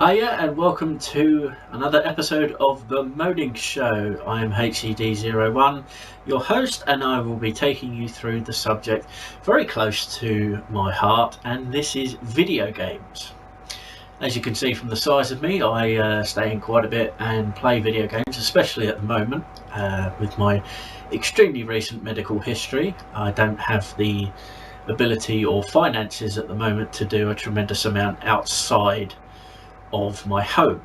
Hiya and welcome to another episode of the Moaning Show. I am HED01, your host, and I will be taking you through the subject very close to my heart, and this is video games. As you can see from the size of me, I stay in quite a bit and play video games, especially at the moment with my extremely recent medical history. I don't have the ability or finances at the moment to do a tremendous amount outside of my home,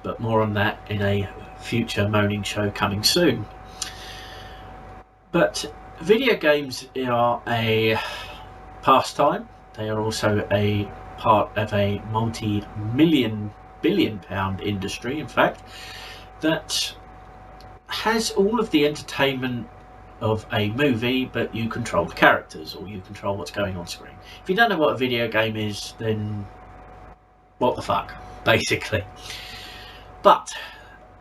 but more on that in a future Moaning Show coming soon. But video games are a pastime. They are also a part of a multi-billion pound industry, in fact, that has all of the entertainment of a movie, but you control the characters, or you control what's going on screen. If you don't know what a video game is, then what the fuck, basically. But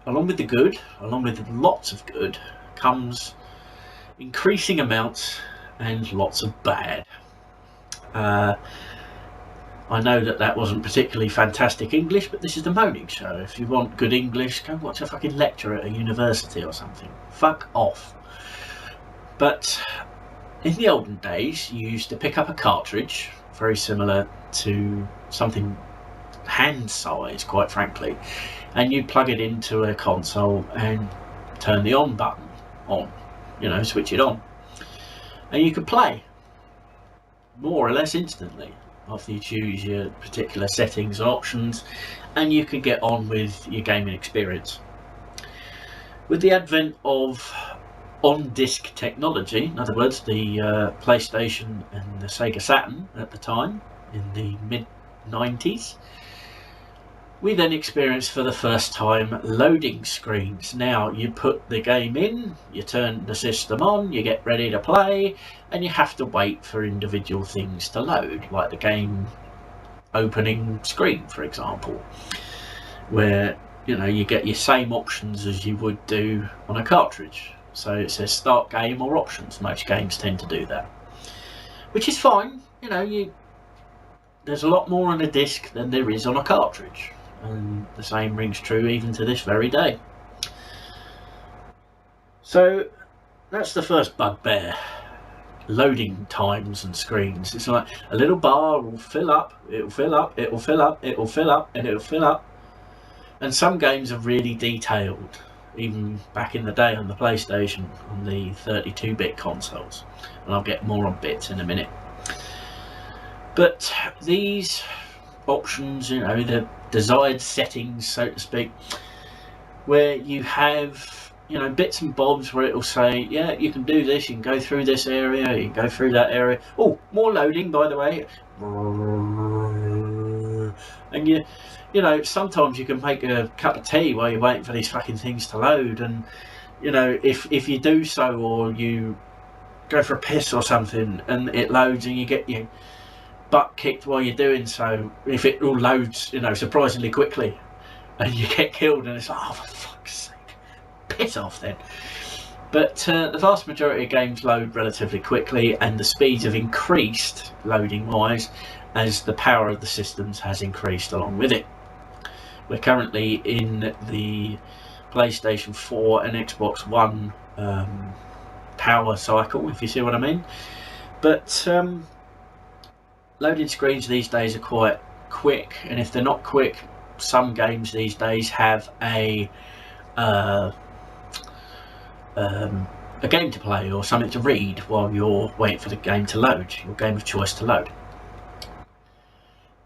along with the good, along with lots of good, comes increasing amounts and lots of bad. I know that wasn't particularly fantastic English, but this is the Moaning Show. If you want good English, go watch a fucking lecture at a university or something. Fuck off. But in the olden days, you used to pick up a cartridge, very similar to something hand size, quite frankly, and you'd plug it into a console and turn the on button on, switch it on, and you could play more or less instantly after you choose your particular settings and options, and you could get on with your gaming experience. With the advent of on-disc technology, in other words the PlayStation and the Sega Saturn at the time in the mid-90s, we then experienced for the first time loading screens. Now you put the game in, you turn the system on, you get ready to play, and you have to wait for individual things to load, like the game opening screen, for example, where you get your same options as you would do on a cartridge. So it says start game or options. Most games tend to do that, which is fine. There's a lot more on a disc than there is on a cartridge, and the same rings true even to this very day. So that's the first bugbear: loading times and screens. It's like a little bar will fill up, it will fill up, it will fill up, it will fill up, and it will fill up. And some games are really detailed, even back in the day on the PlayStation, on the 32-bit consoles, and I'll get more on bits in a minute. But these options, the desired settings, so to speak, where you have bits and bobs where it will say, yeah, you can do this, you can go through this area, you can go through that area, oh, more loading, by the way, and sometimes you can make a cup of tea while you're waiting for these fucking things to load, and if you do so, or you go for a piss or something and it loads and you get your butt kicked while you're doing so, if it all loads surprisingly quickly and you get killed, and it's like, oh, for fuck's sake, piss off then. But the vast majority of games load relatively quickly, and the speeds have increased loading wise as the power of the systems has increased along with it. We're currently in the PlayStation 4 and Xbox One power cycle, if you see what I mean. But loading screens these days are quite quick, and if they're not quick, some games these days have a game to play or something to read while you're waiting for the game to load, your game of choice to load.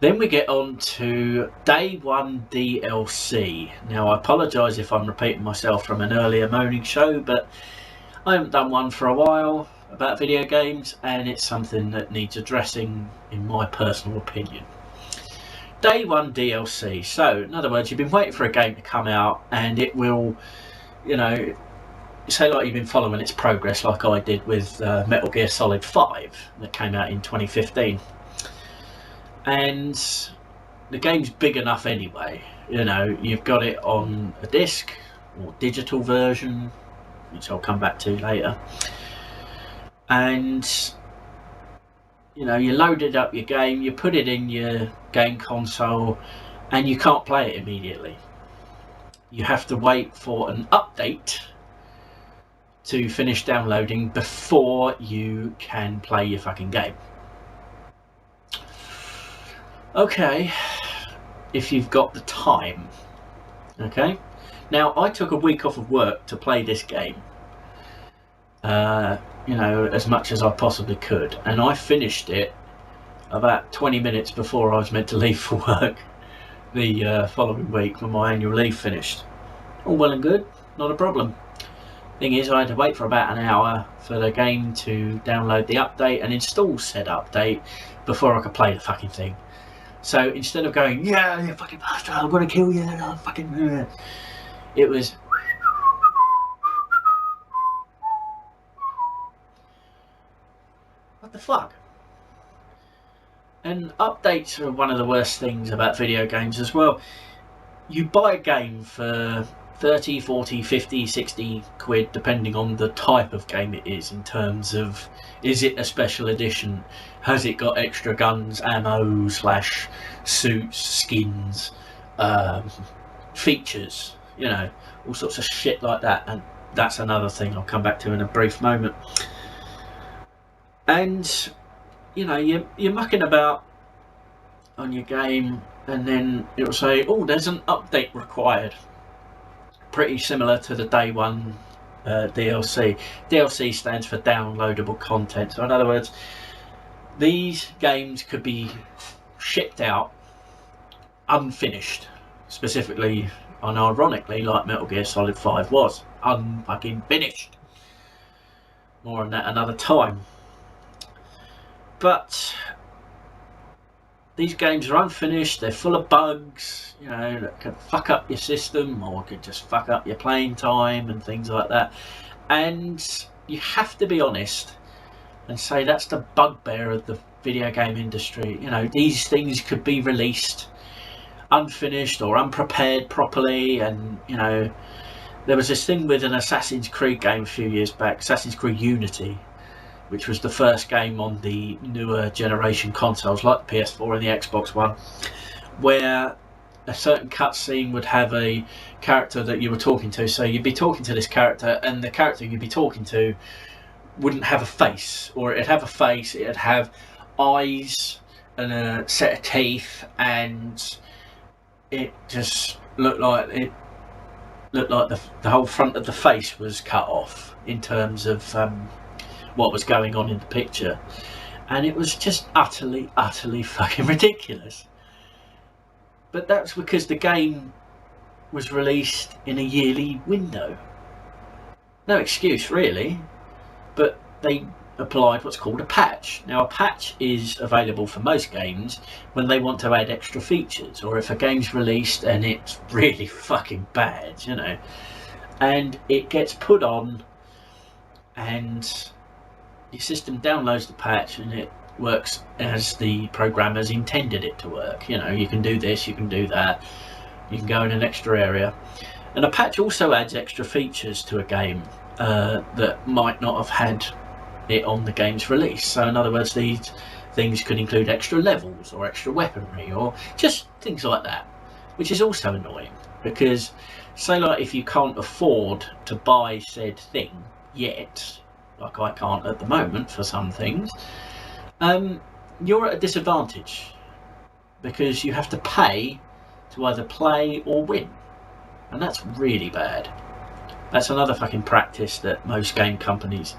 Then we get on to Day 1 DLC. Now I apologise if I'm repeating myself from an earlier Moaning Show, but I haven't done one for a while about video games, and it's something that needs addressing in my personal opinion. Day 1 DLC. So in other words, you've been waiting for a game to come out, and it will, say like you've been following its progress like I did with Metal Gear Solid 5 that came out in 2015. And the game's big enough anyway, you've got it on a disc or digital version, which I'll come back to later, and you loaded up your game, you put it in your game console, and you can't play it immediately. You have to wait for an update to finish downloading before you can play your fucking game. Okay, if you've got the time. Okay, now I took a week off of work to play this game, you know, as much as I possibly could, and I finished it about 20 minutes before I was meant to leave for work the following week when my annual leave finished. All well and good, not a problem. Thing is, I had to wait for about an hour for the game to download the update and install said update before I could play the fucking thing. So instead of going, yeah, you fucking bastard, I'm gonna kill you, fucking, it was, what the fuck? And updates are one of the worst things about video games as well. You buy a game for 30, 40, 50, 60 quid depending on the type of game it is, in terms of, is it a special edition, has it got extra guns, ammo / suits, skins, features, you know, all sorts of shit like that. And that's another thing I'll come back to in a brief moment. And you know, you're mucking about on your game, and then it'll say, oh, there's an update required. Pretty similar to the day one DLC. DLC stands for downloadable content. So in other words, these games could be shipped out unfinished, specifically and ironically, like Metal Gear Solid 5 was unfucking finished. More on that another time. But these games are unfinished, they're full of bugs, you know, that can fuck up your system or could just fuck up your playing time and things like that. And you have to be honest and say that's the bugbear of the video game industry. You know, these things could be released unfinished or unprepared properly. And you know, there was this thing with an Assassin's Creed game a few years back, Assassin's Creed Unity, which was the first game on the newer generation consoles like the PS4 and the Xbox One, where a certain cutscene would have a character that you were talking to. So you'd be talking to this character, and the character you'd be talking to wouldn't have a face, or it'd have a face, it'd have eyes and a set of teeth, and it just looked like the whole front of the face was cut off in terms of what was going on in the picture. And it was just utterly fucking ridiculous. But that's because the game was released in a yearly window. No excuse really, but they applied what's called a patch. Now a patch is available for most games when they want to add extra features, or if a game's released and it's really fucking bad, you know, and it gets put on and your system downloads the patch and it works as the programmers intended it to work. You know, you can do this, you can do that, you can go in an extra area. And a patch also adds extra features to a game that might not have had it on the game's release. So in other words, these things could include extra levels or extra weaponry or just things like that, which is also annoying because, say like if you can't afford to buy said thing yet, like I can't at the moment for some things, you're at a disadvantage because you have to pay to either play or win, and that's really bad. That's another fucking practice that most game companies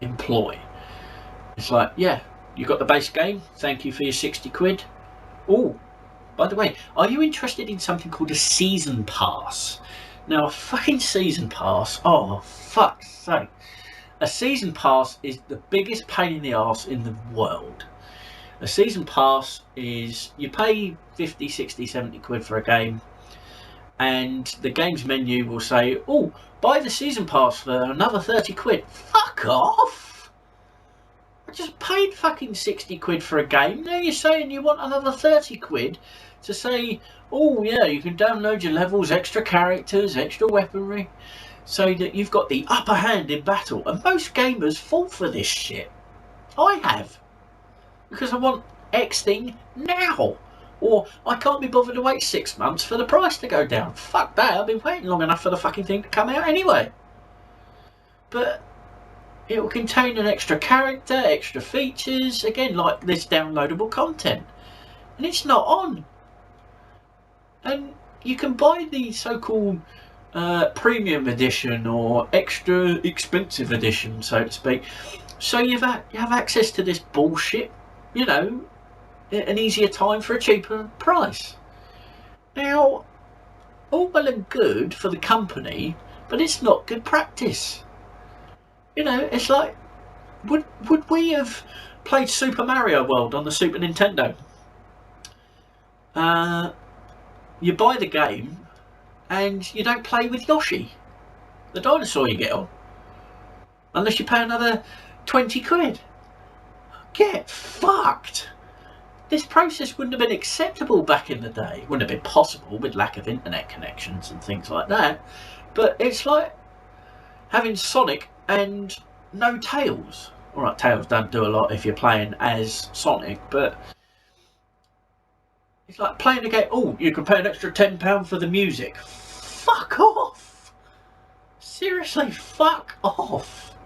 employ. It's like, yeah, you got the base game, thank you for your 60 quid. Oh, by the way, are you interested in something called a season pass? Now a fucking season pass, oh fuck's sake, a season pass is the biggest pain in the arse in the world. A season pass is, you pay 50, 60, 70 quid for a game, and the game's menu will say, oh, buy the season pass for another 30 quid. Fuck off! I just paid fucking 60 quid for a game, now you're saying you want another 30 quid to say, oh yeah, you can download your levels, extra characters, extra weaponry, so that you've got the upper hand in battle. And most gamers fall for this shit. I have. Because I want X thing now. Or I can't be bothered to wait 6 months for the price to go down. Fuck that, I've been waiting long enough for the fucking thing to come out anyway. But it will contain an extra character, extra features, again, like this downloadable content. And it's not on. And you can buy the so-called premium edition or extra expensive edition, so to speak. So you have access to this bullshit, you know, an easier time for a cheaper price. Now, all well and good for the company, but it's not good practice. You know, it's like, would we have played Super Mario World on the Super Nintendo? You buy the game and you don't play with Yoshi, the dinosaur you get on, unless you pay another 20 quid. Get fucked. This process wouldn't have been acceptable back in the day. It wouldn't have been possible with lack of internet connections and things like that. But it's like having Sonic and no Tails. Alright, Tails don't do a lot if you're playing as Sonic, but it's like playing a game. Oh, you can pay an extra £10 for the music. Fuck off! Seriously, fuck off!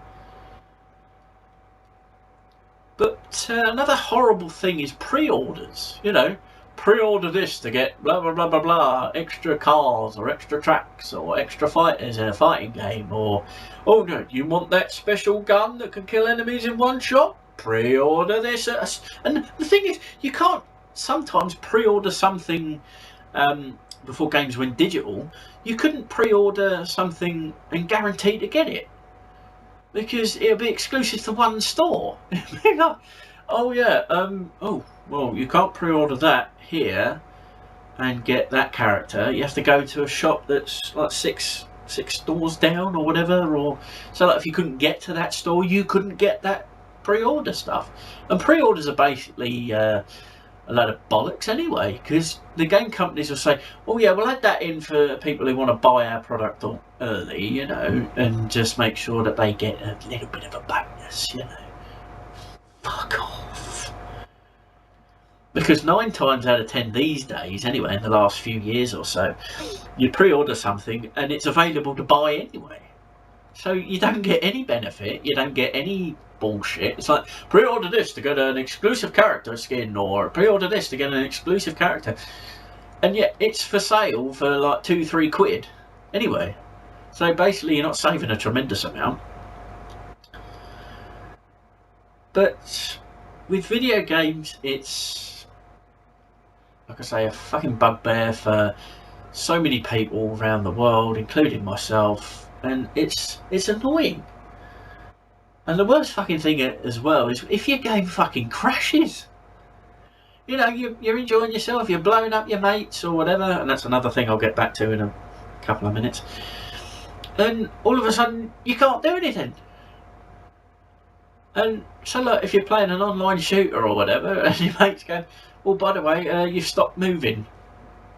But another horrible thing is pre-orders. You know, pre-order this to get blah blah blah blah blah, extra cars or extra tracks or extra fighters in a fighting game, or oh no, you want that special gun that can kill enemies in one shot? Pre-order this. And the thing is, you can't sometimes pre-order something before games went digital. You couldn't pre-order something and guarantee to get it, because it'll be exclusive to one store. Like, oh yeah, oh well, you can't pre-order that here and get that character. You have to go to a shop that's like six stores down or whatever. Or so, like, if you couldn't get to that store, you couldn't get that pre-order stuff. And pre-orders are basically a load of bollocks anyway, because the game companies will say, oh yeah, we'll add that in for people who want to buy our product early, you know, and just make sure that they get a little bit of a bonus, you know. Fuck off. Because 9 times out of 10 these days, anyway, in the last few years or so, you pre-order something and it's available to buy anyway. So you don't get any benefit, you don't get any bullshit. It's like, pre-order this to get an exclusive character skin, or pre-order this to get an exclusive character. And yet it's for sale for like 2-3 quid anyway. So basically you're not saving a tremendous amount. But with video games, it's, like I say, a fucking bugbear for so many people around the world, including myself, and it's annoying. And the worst fucking thing as well is if your game fucking crashes. You know, you're enjoying yourself, you're blowing up your mates or whatever, and that's another thing I'll get back to in a couple of minutes. And all of a sudden, you can't do anything. And so, look, if you're playing an online shooter or whatever, and your mate's going, well, by the way, you've stopped moving.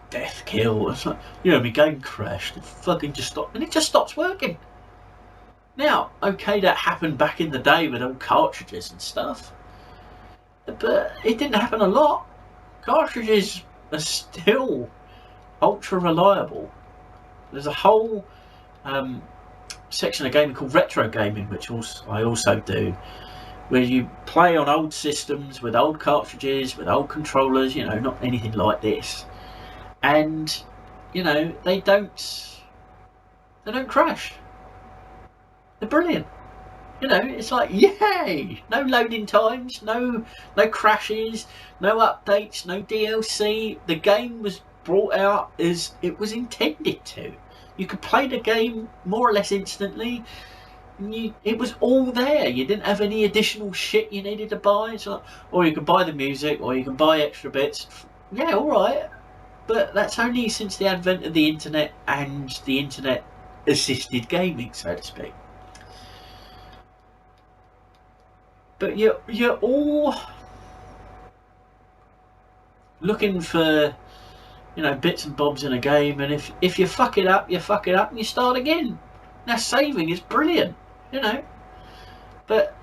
Death kill. It's like, you know, my game crashed. It fucking just stopped. And it just stops working. Now, okay, that happened back in the day with old cartridges and stuff, but it didn't happen a lot. Cartridges are still ultra reliable. There's a whole section of gaming called retro gaming, which I also do, where you play on old systems with old cartridges, with old controllers, you know, not anything like this. And, you know, they don't crash. They're brilliant. You know, it's like, yay! No loading times, no crashes, no updates, no DLC. The game was brought out as it was intended to. You could play the game more or less instantly. It was all there. You didn't have any additional shit you needed to buy. It's like, or you could buy the music, or you can buy extra bits. Yeah, alright. But that's only since the advent of the internet and the internet assisted gaming, so to speak. But you're all looking for, you know, bits and bobs in a game, and if you fuck it up, you fuck it up and you start again. Now saving is brilliant, you know. But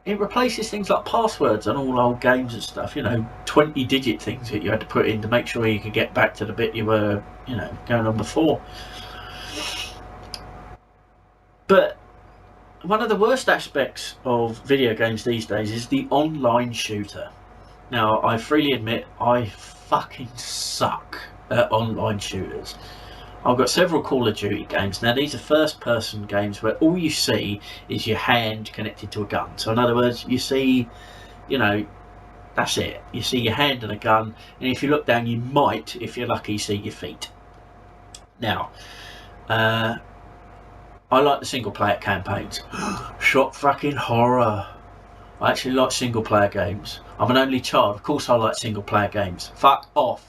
it replaces things like passwords on all old games and stuff, you know, 20-digit things that you had to put in to make sure you could get back to the bit you were, you know, going on before. But one of the worst aspects of video games these days is the online shooter. Now, I freely admit I fucking suck at online shooters. I've got several Call of Duty games. Now, these are first-person games where all you see is your hand connected to a gun. So, in other words, you see, you know, that's it. You see your hand and a gun, and if you look down, you might, if you're lucky, see your feet. Now, I like the single-player campaigns. Shot fucking horror. I actually like single-player games. I'm an only child. Of course I like single-player games. Fuck off.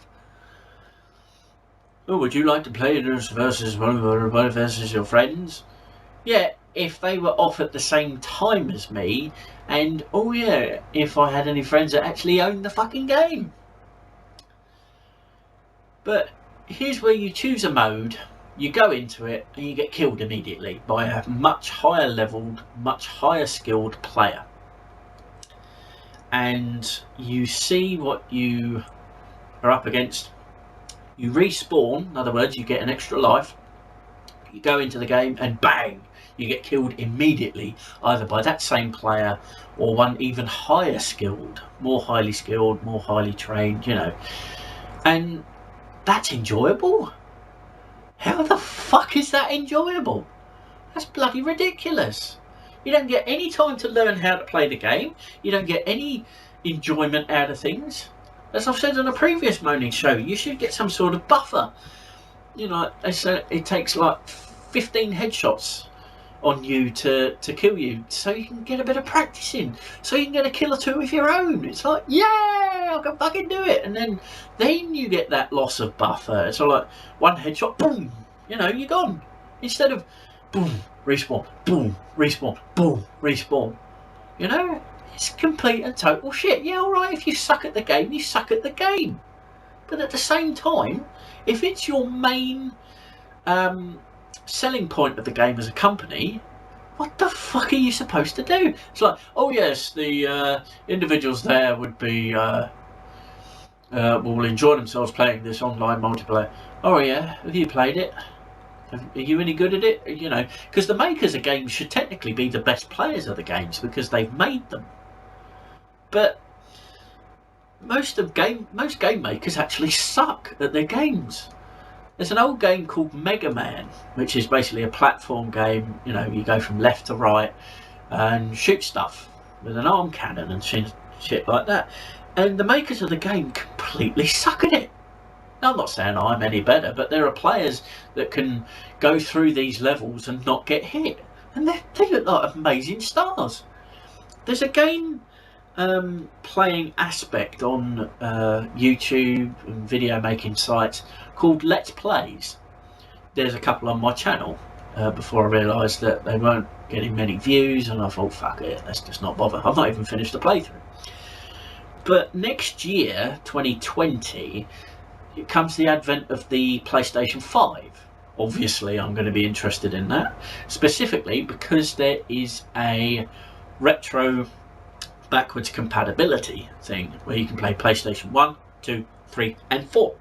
Oh, would you like to play this versus your friends? Yeah, if they were off at the same time as me, and oh yeah, if I had any friends that actually owned the fucking game. But here's where you choose a mode, you go into it, and you get killed immediately by a much higher leveled, much higher skilled player. And you see what you are up against. You respawn, in other words, you get an extra life. You go into the game and bang, you get killed immediately, either by that same player or one even higher skilled, more highly trained, you know. And that's enjoyable? How the fuck is that enjoyable? That's bloody ridiculous. You don't get any time to learn how to play the game. You don't get any enjoyment out of things. As I've said on a previous Moaning Show, you should get some sort of buffer. You know, it takes like 15 headshots on you to kill you, so you can get a bit of practice in, so you can get a kill or two of your own. It's like, yeah, I can fucking do it. And then you get that loss of buffer. It's all like one headshot, boom, you know, you're gone. Instead of boom, respawn, boom, respawn, boom, respawn. You know? It's complete and total shit. Yeah, alright, if you suck at the game, you suck at the game. But at the same time, if it's your main selling point of the game as a company, what the fuck are you supposed to do? It's like, oh yes, the individuals there would be will enjoy themselves playing this online multiplayer. Oh yeah, have you played it? Are you any good at it? You know, because the makers of games should technically be the best players of the games because they've made them. But most game makers actually suck at their games. There's an old game called Mega Man, which is basically a platform game. You know, you go from left to right and shoot stuff with an arm cannon and shit like that. And the makers of the game completely suck at it. Now, I'm not saying I'm any better, but there are players that can go through these levels and not get hit. And they look like amazing stars. There's a game playing aspect on YouTube and video making sites called Let's Plays. There's a couple on my channel before I realised that they weren't getting many views, and I thought, fuck it, let's just not bother. I've not even finished the playthrough. But next year, 2020, it comes the advent of the PlayStation 5. Obviously I'm going to be interested in that, specifically because there is a retro backwards compatibility thing where you can play PlayStation 1, 2, 3 and 4.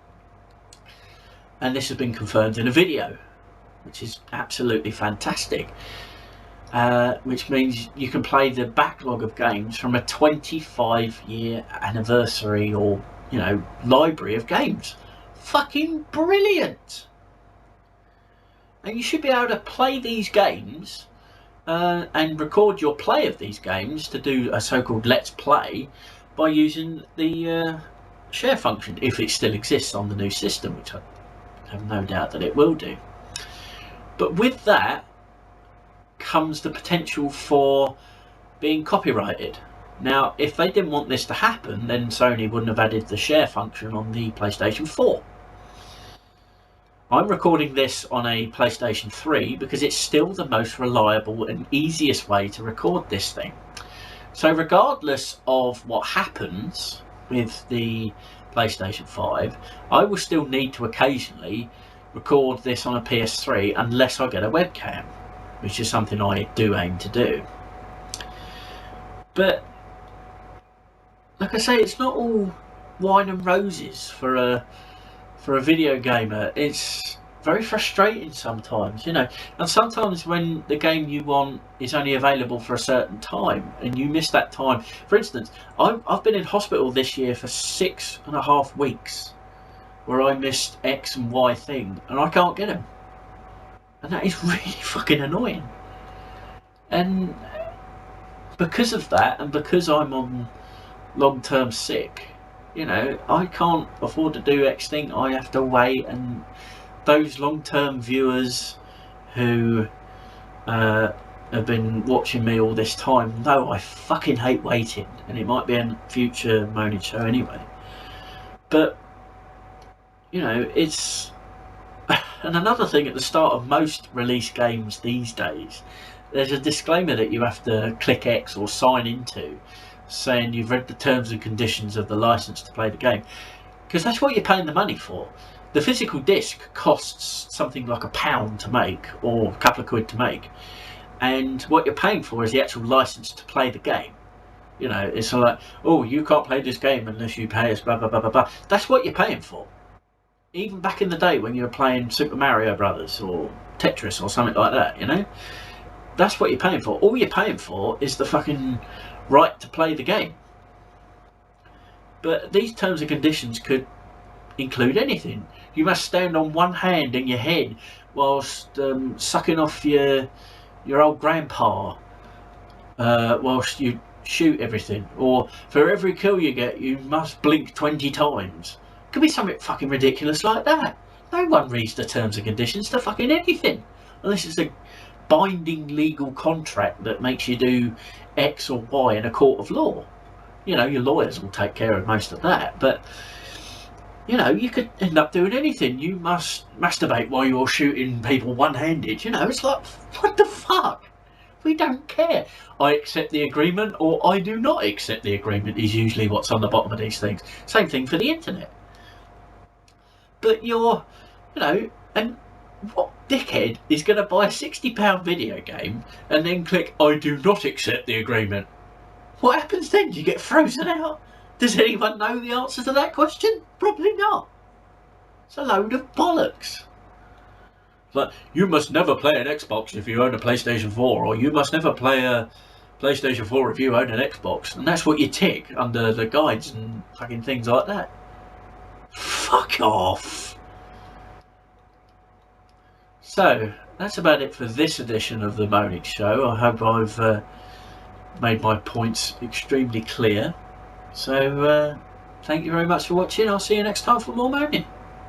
And this has been confirmed in a video, which is absolutely fantastic. Which means you can play the backlog of games from a 25-year anniversary or, you know, library of games. Fucking brilliant! And you should be able to play these games and record your play of these games to do a so-called Let's Play by using the share function, if it still exists on the new system, which I have no doubt that it will do. But with that comes the potential for being copyrighted. Now, if they didn't want this to happen, then Sony wouldn't have added the share function on the PlayStation 4. I'm recording this on a PlayStation 3 because it's still the most reliable and easiest way to record this thing. So regardless of what happens with the PlayStation 5, I will still need to occasionally record this on a PS3 unless I get a webcam, which is something I do aim to do. But like I say, it's not all wine and roses for a video gamer. It's very frustrating sometimes, you know. And sometimes when the game you want is only available for a certain time and you miss that time. For instance, I've been in hospital this year for 6.5 weeks where I missed X and Y thing and I can't get them. And that is really fucking annoying. And because of that, and because I'm on long-term sick, you know, I can't afford to do X thing. I have to wait, and those long-term viewers who have been watching me all this time know I fucking hate waiting, and it might be a future Moaning Show anyway. But you know, it's and another thing at the start of most release games these days, there's a disclaimer that you have to click X or sign into, saying you've read the terms and conditions of the license to play the game, because that's what you're paying the money for. The physical disc costs something like £1 to make, or a couple of quid to make, and what you're paying for is the actual license to play the game. You know, it's like, oh, you can't play this game unless you pay us, blah blah blah blah blah. That's what you're paying for. Even back in the day when you were playing Super Mario Brothers or Tetris or something like that, you know, that's what you're paying for. All you're paying for is the fucking right to play the game. But these terms and conditions could include anything. You must stand on one hand in your head whilst sucking off your old grandpa whilst you shoot everything, or for every kill you get you must blink 20 times. Could be something fucking ridiculous like that. No one reads the terms and conditions to fucking anything unless it's a binding legal contract that makes you do X or Y in a court of law. You know, your lawyers will take care of most of that, but you know, you could end up doing anything. You must masturbate while you're shooting people one-handed. You know, it's like, what the fuck? We don't care. I accept the agreement or I do not accept the agreement is usually what's on the bottom of these things. Same thing for the internet. But you're, you know, and what dickhead is going to buy a £60 video game and then click, I do not accept the agreement? What happens then? Do you get frozen out? Does anyone know the answer to that question? Probably not. It's a load of bollocks. Like, you must never play an Xbox if you own a PlayStation 4, or you must never play a PlayStation 4 if you own an Xbox. And that's what you tick under the guides and fucking things like that. Fuck off. So, that's about it for this edition of the Moaning Show. I hope I've made my points extremely clear. So, thank you very much for watching. I'll see you next time for more moaning.